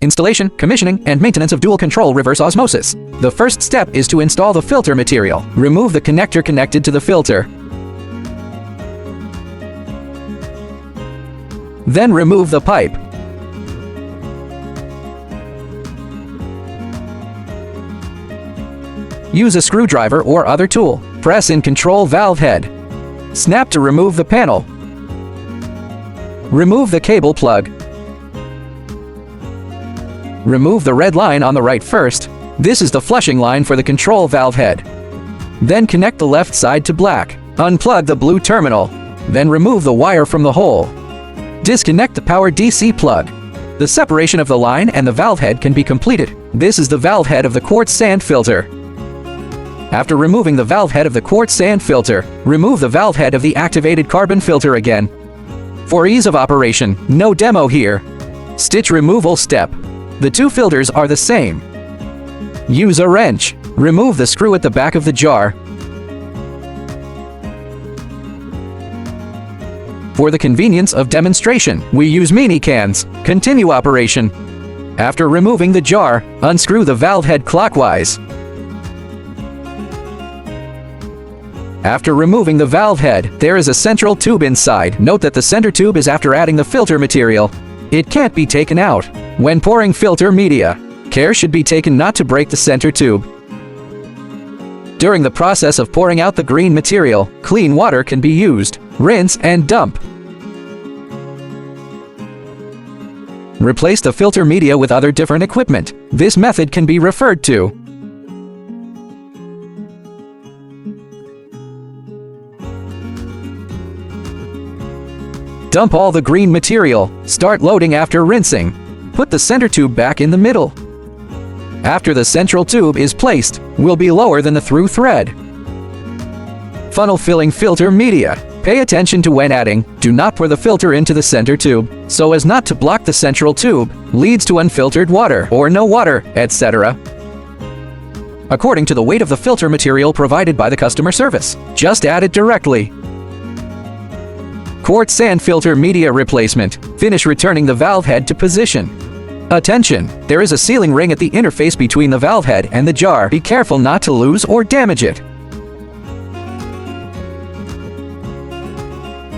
installation, commissioning, and maintenance of dual control reverse osmosis. The first step is to install the filter material. Remove the connector connected to the filter. Then remove the pipe. Use a screwdriver or other tool. Press in control valve head. Snap to remove the panel. Remove the cable plug. Remove the red line on the right first. This is the flushing line for the control valve head. Then connect the left side to black. Unplug the blue terminal. Then remove the wire from the hole. Disconnect the power DC plug. The separation of the line and the valve head can be completed. This is the valve head of the quartz sand filter. After removing the valve head of the quartz sand filter, remove the valve head of the activated carbon filter again. For ease of operation, no demo here. Stitch removal step. The two filters are the same. Use a wrench. Remove the screw at the back of the jar. For the convenience of demonstration, we use mini cans. Continue operation. After removing the jar, unscrew the valve head clockwise. After removing the valve head, there is a central tube inside. Note that the center tube is after adding the filter material. It can't be taken out. When pouring filter media, care should be taken not to break the center tube. During the process of pouring out the green material, clean water can be used. Rinse and dump. Replace the filter media with other different equipment. This method can be referred to. Dump all the green material. Start loading after rinsing. Put the center tube back in the middle. After the central tube is placed, will be lower than the through thread. Funnel filling filter media. Pay attention to when adding. Do not pour the filter into the center tube, so as not to block the central tube, leads to unfiltered water or no water, etc. According to the weight of the filter material provided by the customer service. Just add it directly. Quartz sand filter media replacement. Finish returning the valve head to position. Attention! There is a sealing ring at the interface between the valve head and the jar. Be careful not to lose or damage it.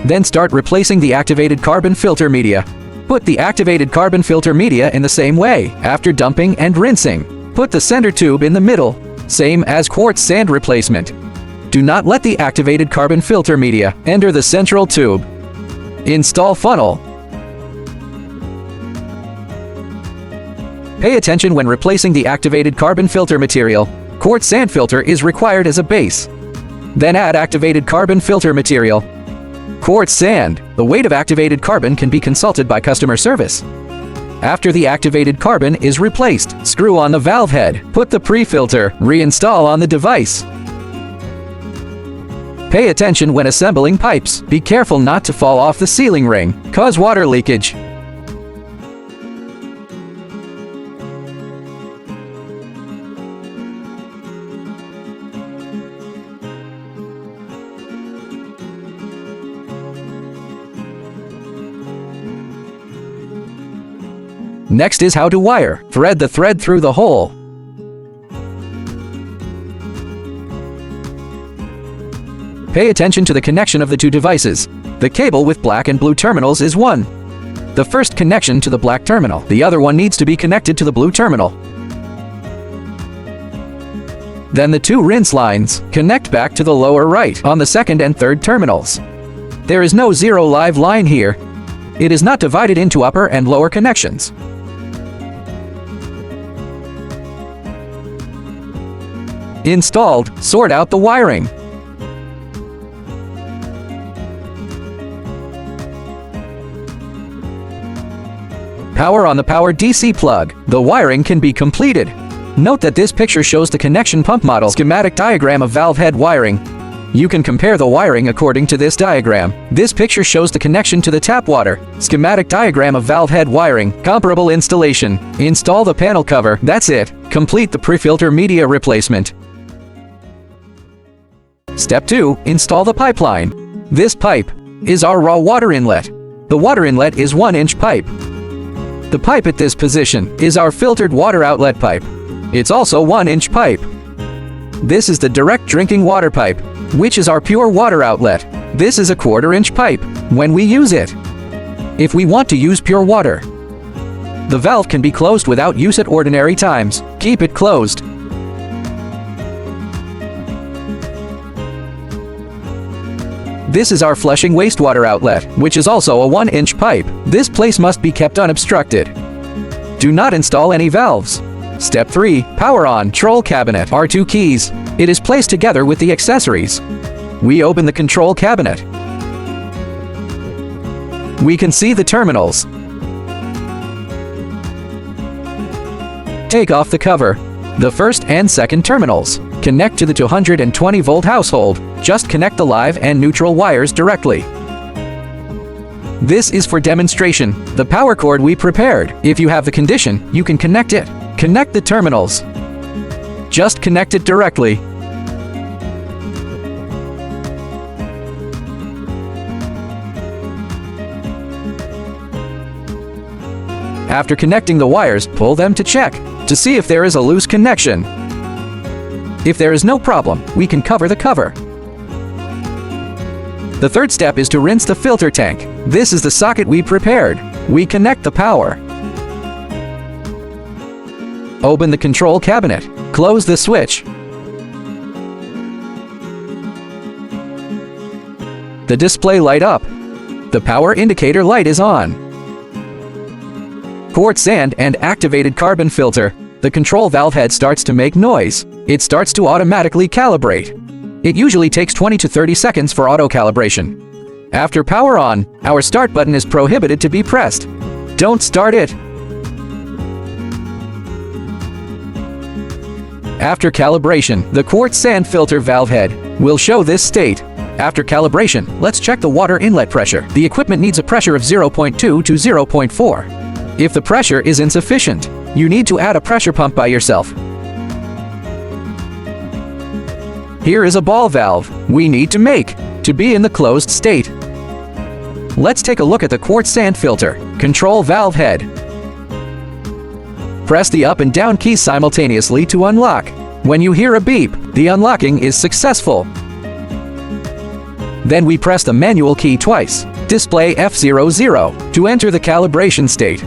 Then start replacing the activated carbon filter media. Put the activated carbon filter media in the same way. After dumping and rinsing, put the center tube in the middle, same as quartz sand replacement. Do not let the activated carbon filter media enter the central tube. Install funnel. Pay attention when replacing the activated carbon filter material. Quartz sand filter is required as a base. Then add activated carbon filter material. Quartz sand. The weight of activated carbon can be consulted by customer service. After the activated carbon is replaced, screw on the valve head. Put the pre-filter. Reinstall on the device. Pay attention when assembling pipes. Be careful not to fall off the sealing ring. Cause water leakage. Next is how to wire. Thread the thread through the hole. Pay attention to the connection of the two devices. The cable with black and blue terminals is one. The first connection to the black terminal. The other one needs to be connected to the blue terminal. Then the two rinse lines connect back to the lower right on the second and third terminals. There is no zero live line here. It is not divided into upper and lower connections. Installed, sort out the wiring. Power on the power DC plug. The wiring can be completed. Note that this picture shows the connection pump model schematic diagram of valve head wiring. You can compare the wiring according to this diagram. This picture shows the connection to the tap water. Schematic diagram of valve head wiring. Comparable installation. Install the panel cover. That's it. Complete the pre-filter media replacement. Step 2. Install the pipeline. This pipe is our raw water inlet. The water inlet is 1-inch pipe. The pipe at this position is our filtered water outlet pipe. It's also 1-inch pipe. This is the direct drinking water pipe, which is our pure water outlet. This is a 1/4-inch pipe when we use it. If we want to use pure water, the valve can be closed without use at ordinary times. Keep it closed. This is our flushing wastewater outlet, which is also a 1-inch pipe. This place must be kept unobstructed. Do not install any valves. Step 3. Power on. Control cabinet are 2 keys. It is placed together with the accessories. We open the control cabinet. We can see the terminals. Take off the cover. The first and second terminals connect to the 220-volt household. Just connect the live and neutral wires directly. This is for demonstration. The power cord we prepared. If you have the condition, you can connect it. Connect the terminals. Just connect it directly. After connecting the wires, pull them to check to see if there is a loose connection. If there is no problem, we can cover the cover. The third step is to rinse the filter tank. This is the socket we prepared. We connect the power. Open the control cabinet. Close the switch. The display light up. The power indicator light is on. Quartz sand and activated carbon filter. The control valve head starts to make noise. It starts to automatically calibrate. It usually takes 20 to 30 seconds for auto calibration. After power on, our start button is prohibited to be pressed. Don't start it. After calibration, the quartz sand filter valve head will show this state. After calibration, let's check the water inlet pressure. The equipment needs a pressure of 0.2 to 0.4. If the pressure is insufficient, you need to add a pressure pump by yourself. Here is a ball valve we need to make to be in the closed state. Let's take a look at the quartz sand filter control valve head. Press the up and down keys simultaneously to unlock. When you hear a beep, the unlocking is successful. Then we press the manual key twice. Display F00 to enter the calibration state.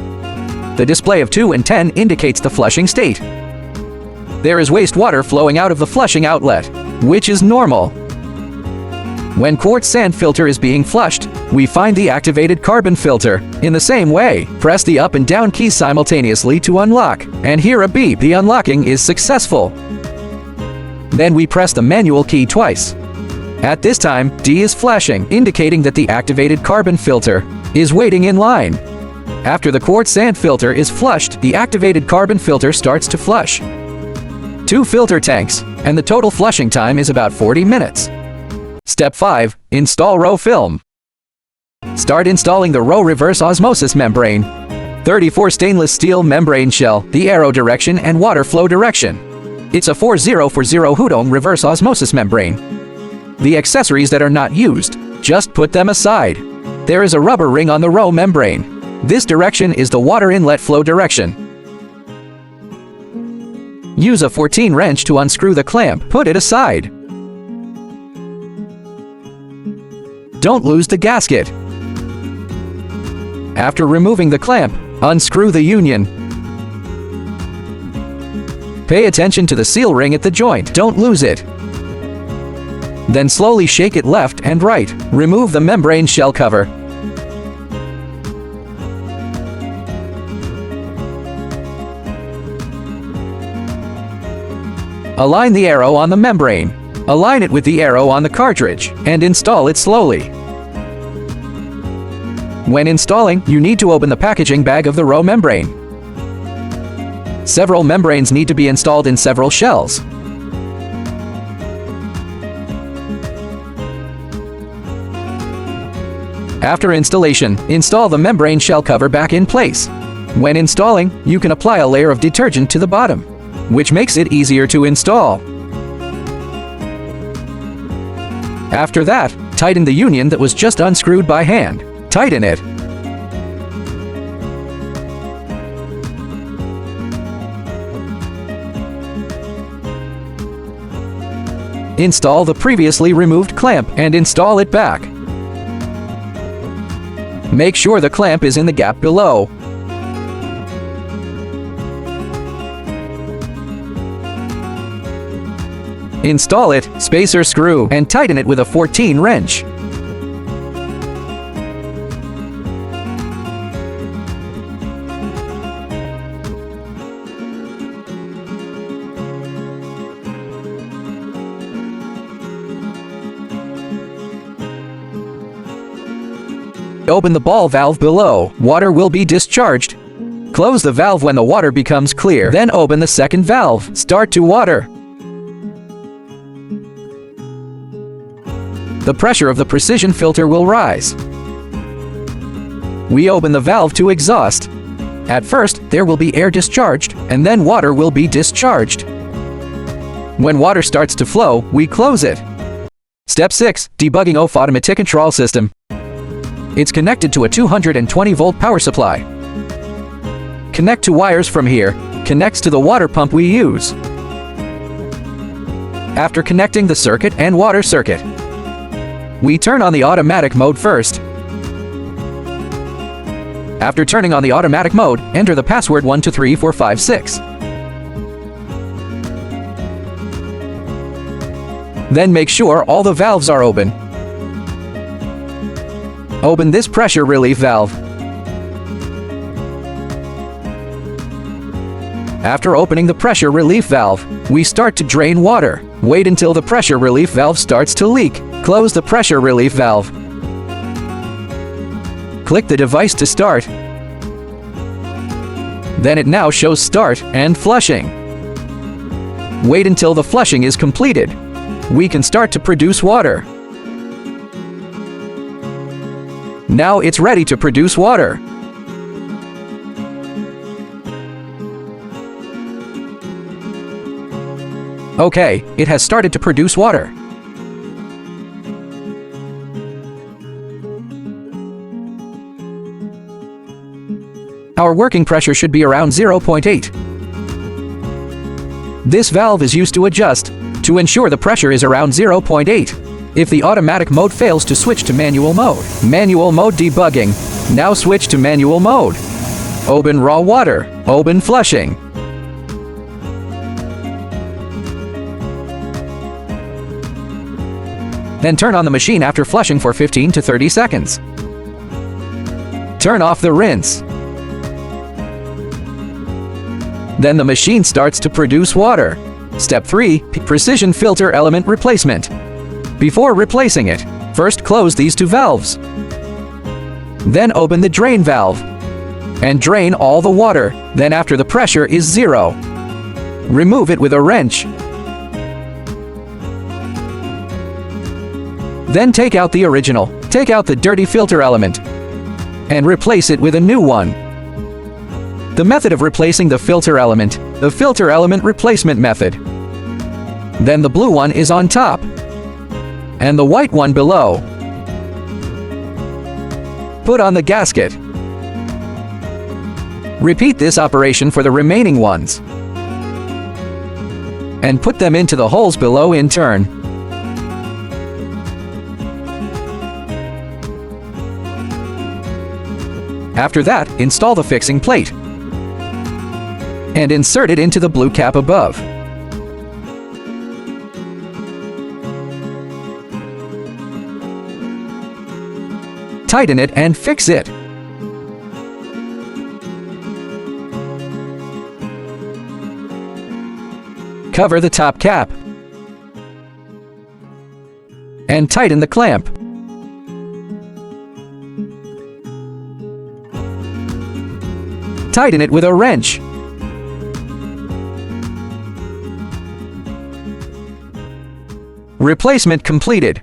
The display of 2 and 10 indicates the flushing state. There is wastewater flowing out of the flushing outlet, which is normal. When quartz sand filter is being flushed, we find the activated carbon filter. In the same way, press the up and down keys simultaneously to unlock, and hear a beep. The unlocking is successful. Then we press the manual key twice. At this time, D is flashing, indicating that the activated carbon filter is waiting in line. After the quartz sand filter is flushed, the activated carbon filter starts to flush. 2 filter tanks, and the total flushing time is about 40 minutes. Step 5. Install row film. Start installing the row reverse osmosis membrane. 34 stainless steel membrane shell, the arrow direction and water flow direction. It's a 4040 Hudong reverse osmosis membrane. The accessories that are not used, just put them aside. There is a rubber ring on the row membrane. This direction is the water inlet flow direction. Use a 14 wrench to unscrew the clamp. Put it aside. Don't lose the gasket. After removing the clamp, unscrew the union. Pay attention to the seal ring at the joint. Don't lose it. Then slowly shake it left and right. Remove the membrane shell cover. Align the arrow on the membrane. Align it with the arrow on the cartridge and install it slowly. When installing, you need to open the packaging bag of the row membrane. Several membranes need to be installed in several shells. After installation, install the membrane shell cover back in place. When installing, you can apply a layer of detergent to the bottom, which makes it easier to install. After that, tighten the union that was just unscrewed by hand. Tighten it. Install the previously removed clamp and install it back. Make sure the clamp is in the gap below. Install it, spacer screw, and tighten it with a 14 wrench. Open the ball valve below. Water will be discharged. Close the valve when the water becomes clear. Then open the second valve. Start to water. The pressure of the precision filter will rise. We open the valve to exhaust. At first, there will be air discharged, and then water will be discharged. When water starts to flow, we close it. Step 6. Debugging of automatic control system. It's connected to a 220-volt power supply. Connect to wires from here. Connects to the water pump we use. After connecting the circuit and water circuit, we turn on the automatic mode first. After turning on the automatic mode, enter the password 123456. Then make sure all the valves are open. Open this pressure relief valve. After opening the pressure relief valve, we start to drain water. Wait until the pressure relief valve starts to leak. Close the pressure relief valve. Click the device to start. Then it now shows start and flushing. Wait until the flushing is completed. We can start to produce water. Now it's ready to produce water. Okay, it has started to produce water. Our working pressure should be around 0.8. This valve is used to adjust, to ensure the pressure is around 0.8. If the automatic mode fails, to switch to manual mode. Manual mode debugging. Now switch to manual mode. Open raw water. Open flushing. Then turn on the machine after flushing for 15 to 30 seconds. Turn off the rinse. Then the machine starts to produce water. Step 3. Precision filter element replacement. Before replacing it, first close these two valves. Then open the drain valve and drain all the water. Then after the pressure is 0, remove it with a wrench. Then take out the original. Take out the dirty filter element and replace it with a new one. The method of replacing the filter element replacement method. Then the blue one is on top and the white one below. Put on the gasket. Repeat this operation for the remaining ones and put them into the holes below in turn. After that, install the fixing plate and insert it into the blue cap above. Tighten it and fix it. Cover the top cap and tighten the clamp. Tighten it with a wrench. Replacement completed.